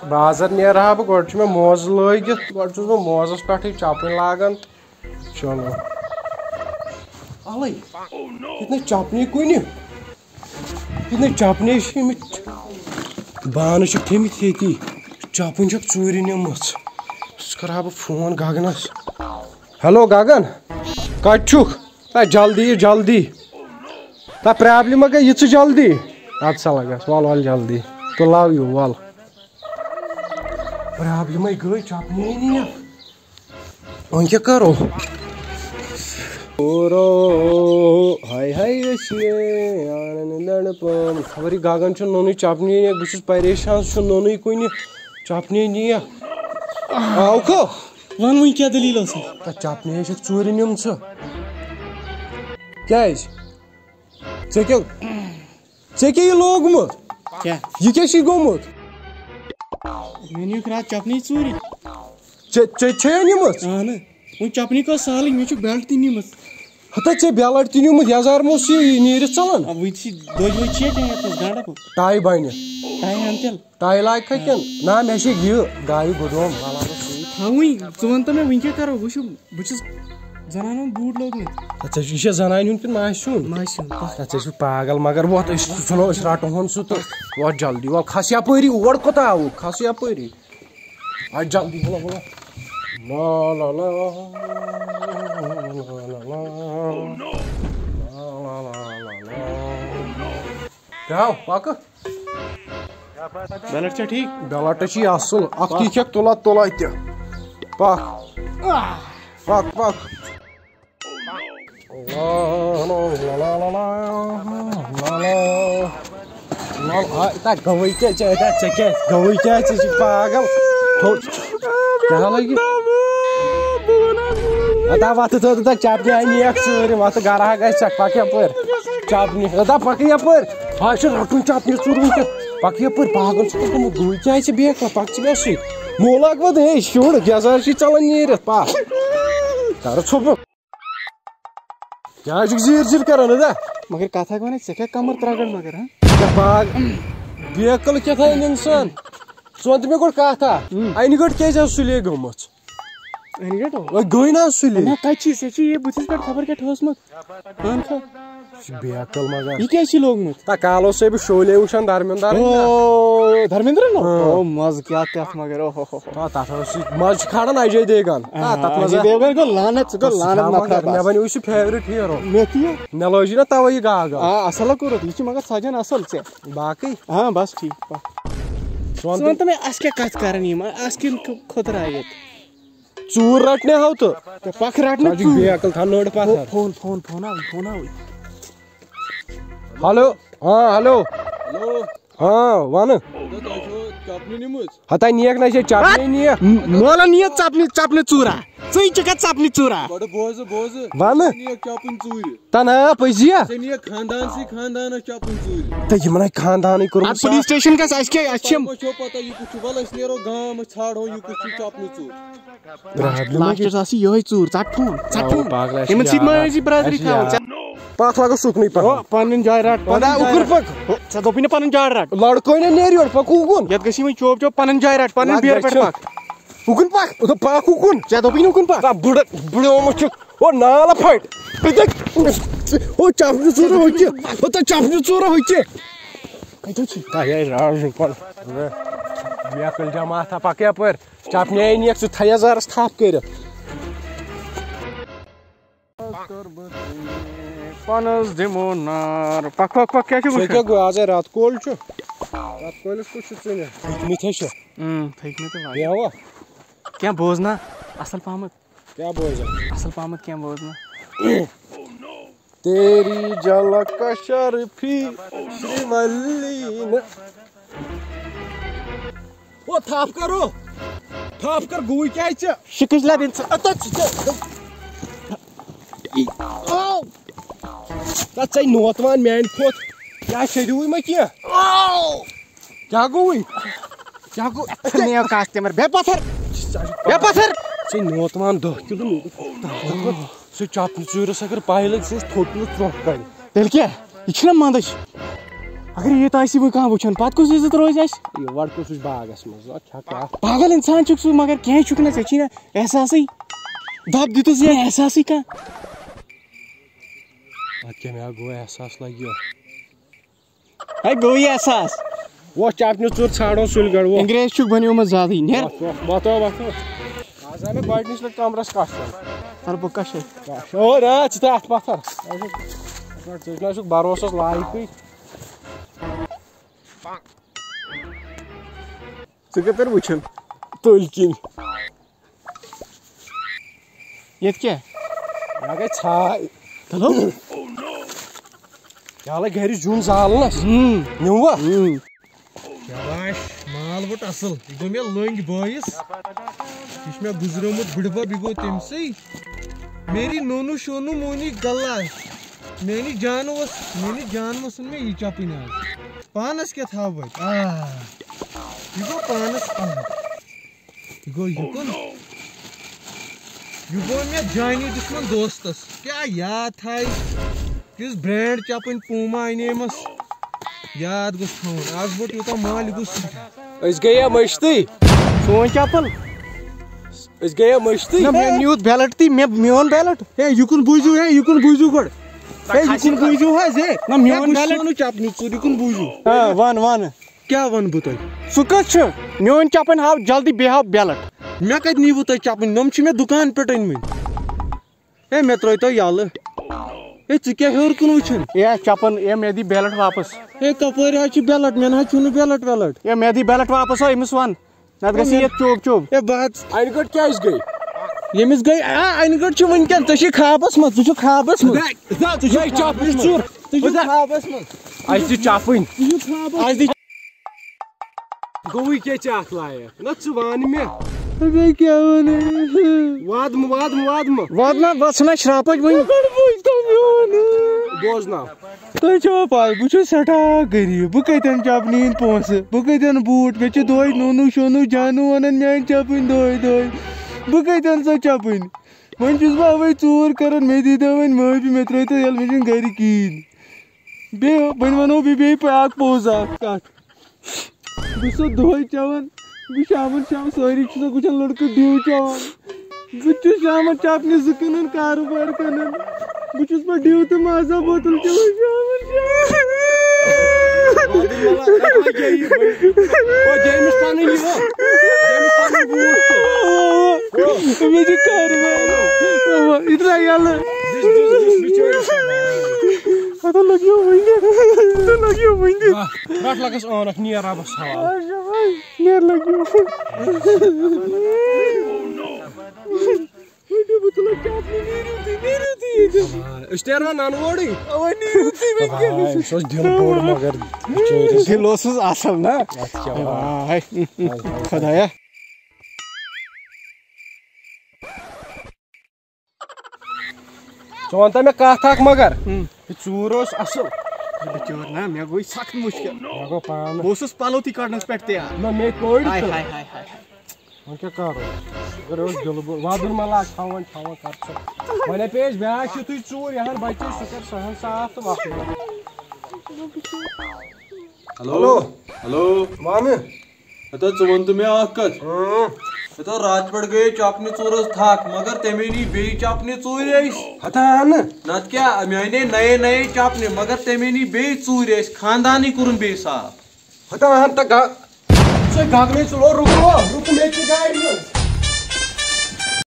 بازر نیرہا بہٕ گۄڈٕ چھُ مےٚ موزٕ لٲگِتھ گۄڈٕ چھُس بہٕ موزس پٮ۪ٹھٕے چپٕنۍ لاگان چلو الے ییٚتہِ نہٕ چپنی کُنہِ ییٚتہِ نہٕ چپنی چھِ أمِتۍ بانہٕ چھِکھ تھٲمٕتۍ ییٚتی چپٕنۍ چھکھ ژوٗرِ نِمٕژ سُہ کرہا بہٕ فون گگنس ہیلو گگن کتہِ چھُکھ ہے جلدی یہِ جلدی تا پرابلِم گٔے یہِ ژٕ جلدی اد سا لگس ول ول جلدی تو لو یوٗ ول پرابلِمے گٔے چپنی نِنہِ وۄنۍ کیٛاہ کرو ہاے ہاے خبر یہِ گگن چھُ نوٚنُے چپنی نِیَکھ بہٕ چھُس پریشان سُہ چھُ نوٚنُے کُنہِ چپنی نِیَکھ آوکھا ون وۄنۍ کیٛاہ دٔلیٖل ٲس تتھ چپنی چھکھ ژوٗرِ نِمژٕ کیٛازِ ژےٚ کیٛاہ یہِ لوگمُت کیٛاہ یہِ کیٛاہ چھُے گوٚمُت مےٚ نِیُکھ راتھ چپنی ژوٗرِ ژےٚ چھےٚ نِمٕژ اہن وۄنۍ چپنی کۄس سہلٕے مےٚ چھُ بیلٹ تہِ نِمٕژ ہتا ژےٚ بیلٹ تہِ نیوٗمُت یزار مہ اوس یہِ نیٖرِتھ ژلان وۄنۍ چھِ دۄج وۄج چھے کیٚنٛہہ یَتھ گنڈک ٹاے بنہِ ٹاے اَن تیٚلہِ ٹاے لاگکھا کِنہٕ نہ مےٚ چھِ یہِ گایہِ گُدوم تھاوٕنۍ ژٕ وَن تہٕ مےٚ وٕنۍ کیٛاہ کرو بہٕ چھُس زنانن ہُنٛد بوٗٹ لوگمُت ژےٚ یہِ چھا زنانہِ ہُنٛد کِنہٕ ماسہِ ہُنٛد ماسہِ ہُنٛد ژےٚ چھُکھ پاگل مگر وۄتھ أسۍ رٹہون سُہ تہٕ وۄتھ جلدی وۄتھ کھس یپٲری اور کوتاہ آوُکھ کھس یپٲری وۄتھ جلدی پکہٕ بیلٹ چھا ٹھیٖک بیلٹ چھی اصل اکھ ییٖکھکھ تُلا تہِ پکھ پکھ پکھ گوٚوٕے کیٛاہ ژےٚ کیٛاہ گوٚوٕے کیٛاہ ژٕ چھُکھ پاگل کیٛاہ لگہِ ادا وتھٕ تہٕ چپنہِ آیہِ نِیَکھ ژوٗرِ وتھٕ گرا گژھکھ پکھ یپٲرۍ چپنہِ ادا پکہٕ یپٲرۍ ہاے چھُ رٹُن چپنہِ ژوٗر وٕنکٮ۪ن پکھ یپٲرۍ پاگل چھُکھ گوٚمُت گوٚوٕے کیٛاہ ژٕ بیکھ پکھ ژٕ مےٚ سۭتۍ مو لاگوٕ ہے شُر یزار چھی ژلان نیٖرِتھ پکھ کر ژھوٚپہٕ کیٛازِ چھُکھ زیٖر زیٖر کران ادا مگر کتھ اکھ ونکھ ژےٚ کیٛاہ کمر ترٛگڑ مگر بیکل کیٛاہ انسان ژٕ ون تہٕ مےٚ گۄڈٕ کتھ اکھ انہِ گٔٹۍ کیٛازِ ٲس سُلے گٔمٕژ انہِ گٔٹۍ وۄنۍ گٔے نہ حظ سُلے کتہِ چھِ ژےٚ چھُے یہِ بٕتھِس پٮ۪ٹھ خبر کیٛاہ ٹھوسمُت اہن کھا بیکل مگر یہِ کیٛازِ چھُے لوگمُت تا کالہٕ اوسے بہٕ شولے وٕچھان دھرمندر دھرمندرن مزٕ کیٛاہ تتھ مگر تتھ اوس مزٕ چھُ کھالان اجے دیوگن تتھ منٛز گوٚو لانت ژٕ گوٚو لانت مےٚ بنیو چھُ فیورٹ ہیٖرو مےٚ تہِ مےٚ لٲجی نا توے یہِ گاگل آ اصل کوٚرُتھ یہِ چھُ مگر سجان اصل ژےٚ باقٕے ہاں بس ٹھیٖک ژٕ ون تہٕ مےٚ اسہِ کیٛاہ کتھ کران یِم اسہِ کِنہٕ خٲطرٕ آیہِ ییٚتہِ ژوٗر رٹنہِ ہو تہٕ پکھ رٹنہٕ بیکل تھاو نٔر پتھر فون آوٕے ہلو ہاں ہلو ہاں ون ہتا نیکھ نہ چپنی نیکھ مولن نیت ژپنہِ ژوٗرا ژٕے چھُکھا ژپنہِ ژوٗرا ون تنا پٔزیا تہٕ یِمن آیہِ خاندانٕے کوٚرمُت پُلیٖس سٹیشن گژھِ اسہِ کیٛاہ اسہِ چھِ لاسٹس آسہِ یِہوے ژوٗر ژٹ فون یِمن سۭتۍ ما ٲسی برادری تھاوان پکھ لگو سُکنٕے پنٕنۍ جاے رٹ اُکُن پکھ ژےٚ دوٚپُے نہ پنٕنۍ جاے رٹ لڑکہٕ نے نیرِ یورٕ پکھ اُکُن یتھ گژھی وۄنۍ چوپ چوپ پنٕنۍ جاے رٹ پنٕنۍ بیرٕ پٮ۪ٹھ پکھ اُکُن پکھ پکھ اُکُن ژےٚ دوٚپُے نہٕ اُکُن پکھ بٕڑیومُت چھُکھ نالہٕ پھٹہِ چپنہِ ژوٗرا ہوٚکہِ چپنہِ ژوٗرا ہوٚکہِ بیکل جماعتھا پکھ یپٲرۍ چپنہِ آیہِ نِیَکھ ژٕ تھاو یزارس تھپھ کٔرِتھ پانس دِمو نار پکھ پکھ پکھ کیٛاہ چھُ ژےٚ کیٛاہ گوٚو آزے رٮ۪تہٕ کول چھُ رٮ۪تہٕ کٲلِس کُس چھُ ژٕ تھٔکمٕتۍ چھِ تھٔکمٕتۍ بیٚہوا کینٛہہ بوزنا اصل پہمت کیٛاہ بوزا اصل پہمت کینٛہہ بوزنا تیری جھلک شرفی شریولی او تھپھ کرو تھپھ کر گوٚوٕے کیٛازِ ژےٚ شِکٕج لبن ژے نوتوان میانہِ کھۄتہٕ کیٛاہ شیٚدیوٕے ما کینٛہہ کیٛاہ گوٚوٕے کیٛاہ گوٚو کاسٹمر بے پتھر ژے نوتوان 10 کِلوٗ سُہ چپنہِ ژوٗرِس اگر پاے لگہِ سُہ اوس تھوٚد نہٕ ژرٛوٚٹھ کڑِ تیٚلہِ کیٛاہ یہِ چھُنہ منٛدچھ اگر یہ تاسی وہ کہاں وچھن پت کس عزت روز اس یہ وڑکو سوچ باغس مز کیا پاگل انسان چھ سو مگر کہیں چھک نا ژےٚ نا احساسٕے دب دِتُس یا احساسٕے کانٛہہ اتھ کیٛاہ مےٚ گوٚو احساس لگیو ہے گوٚو یہِ احساس وہ چپنہِ ژوٚر ژھانڈو سُلہِ گڑ وہ انگریز چھُکھ بنیومُت زیادٕے نیر وۄتھو آز آے مےٚ گۄڈنِچ لٹہِ کمرس کشن تر بہٕ کشے او نا ژٕ تہِ اتھ پتھر ژٕ نہ چھُکھ بروسس لایقٕے ژٕ کتر وٕچھُن تٔلۍ کِنۍ ییٚتہِ کیٛاہ مےٚ گٔے ژھاے چلو کیٛاہ لگہِ گرِ زیُن زالنس نیوٗوا شاباش مال ووت اصل یہ گو مےٚ لٔنٛگۍ بٲیِس یہ چھُ مےٚ گُزریومُت بٕڈبب یہِ گوٚو تٔمسٕے میری نونو شونو مونی گلا میٛانہِ جانہٕ اوس مےٚ یہِ چپٕنۍ آز پانس کیٛاہ تھاو وۄنۍ یہِ گوٚو پانس یہِ گوٚو یِکُن یہِ گوٚو مےٚ جانی دُشمن دوستس کیٛاہ یاد تھایہِ یُس برینڈ چپٕنۍ پوٗما اَنیمس یاد گوٚژھ تھاوُن آز ووت یوٗتاہ مال یہِ گوٚو سٮ۪ٹھاہ أسۍ گٔیے مٔشتٕے سون چپل أسۍ گٔیے مٔشتٕے نہ مےٚ نیوٗت بیلٹ تہِ میون بیلٹ ہے یِکُن بوٗزِو ہے یِکُن بوٗزِو گۄڈٕ ہے یِکُن بوٗزِو حظ ہے نہ میون بیلٹ چپنہِ ژوٚر یِکُن بوٗزِو ون ون کیٛاہ وَنہٕ بہٕ تۄہہِ سُہ کتھ چھُ میون چپن ہاو جلدی بیٚیہِ ہاو بیلٹ مےٚ کتہِ نیٖوٕ تۄہہِ چپٕنۍ نۄم چھِ مےٚ دُکان پٮ۪ٹھ أنۍمٕتۍ ہے مےٚ ترٛٲیتو یَلہٕ ہے ژٕ کیٛاہ ہیوٚر کُن وٕچھُن یہ چپن یہ مےٚ دی بیلٹ واپس ہے کپٲرۍ حظ چھُ بیلٹ مےٚ نہ حظ چھُنہٕ بیلٹ ویلٹ یہ مےٚ دی بیلٹ واپس او أمِس ون نتہٕ گژھِ ییٚتہِ چوب چوب ہے بہٕ حظ انہِ گٔٹۍ کیٛازِ گٔے ییٚمِس گٔے انہِ گٔٹۍ چھُ وٕنکیٚن ژٕ چھُے خابس منٛز ژٕ چھُکھ خابس منٛز چپنہِ ژوٚر ژٕ چھُکھ خابس منٛز اَسہِ دِ چپٕنۍ ژٕ چھُکھ خابس منٛز گوٚوٕے کیٛاہ ژےٚ اتھ لایق نہ ژٕ وَن مےٚ بیٚیہِ کیٛاہ وَنہٕ وادمہٕ واتنا بس ژھٕنا شراپٕچ وۄنۍ بوزناو تۄہہِ چھوا پاے بہٕ چھُس سٮ۪ٹھاہ غریٖب بہٕ کتٮ۪ن چپنہِ ہٕنٛدۍ پونٛسہٕ بہٕ کتٮ۪ن بوٗٹ مےٚ چھِ دۄہے نونو شونو جانو ونان میٛانہِ چپٕنۍ دۄہے بہٕ کتٮ۪ن سۄ چپٕنۍ وۄنۍ چھُس بہٕ اوے ژوٗر کران مےٚ دیٖتو وۄنۍ معٲفی مےٚ ترٛٲیتو ییٚلہِ مےٚ چھُنہٕ گرِ کِہیٖنۍ بیٚیہِ وۄنۍ ونو بہٕ بیٚیہِ اکھ پوٚز اکھ کتھ بہٕ چھُسو دۄہے چٮ۪وان بہٕ شامن شام سٲری چھُسکھ وٕچھان لڑکہٕ ڈِو چٮ۪وان بہٕ تہِ چھُس شامن چپنہِ زٕ کٕنان کاروبار کٕنان بہٕ چھُس پتہٕ ڈِو تہٕ مازا بوتل چٮ۪وان مےٚ چھُ کاروبار یہِ درٛاو یَلہٕ لگیو وٕنہِ رٹ لگس ٲنکھ نیر رۄبس حوالہٕ نیر لگیو أسۍ نیرو ننوورٕے أمِس اوس دِل بوٚڑ مگر دل اوسُس اصل نا خدایا ژٕ وَنتا مےٚ کتھ اکھ مگر یہِ ژوٗر اوس اصل بچور نا مےٚ گوٚو سخت مُشکل مےٚ گوٚو پانہٕ بہٕ اوسُس پلو تہِ کڑنس پٮ۪ٹھ تیار نہ مےٚ کوٚڑ ہاے تہٕ ہاے ہاے ہاے وۄنۍ کیٛاہ کرو اگر اوس دِل بوٚڑ وَدُن ما لاگ چھاوان کر ژٕ وۄنۍ اَپے اَسہِ بیٛاکھ یِتھُے ژوٗر یہِ ہن بچے سُہ کر سۄ ہن صاف تہٕ وۄتھُن ہلو ہلو مامہِ ہتا ژٕ وَن تہٕ مےٚ اکھ کتھ ہتا راتہٕ پٮ۪ٹھ گٔیے چپنہِ ژوٗر حظ تھکھ مگر تَمے نی بیٚیہِ چپنہِ ژوٗرِ اَسہِ ہتا نہٕ نتہٕ کیٛاہ مےٚ اَنے نَیے چپنہِ مگر تَمے نی بیٚیہِ ژوٗرِ اَسہِ خاندانٕے کوٚرُن بیٚیہِ صاف ہتا ہن تہٕ ژٕ گگنٕے ژٕ رُکو مےٚ چھِ گاڑِ منٛز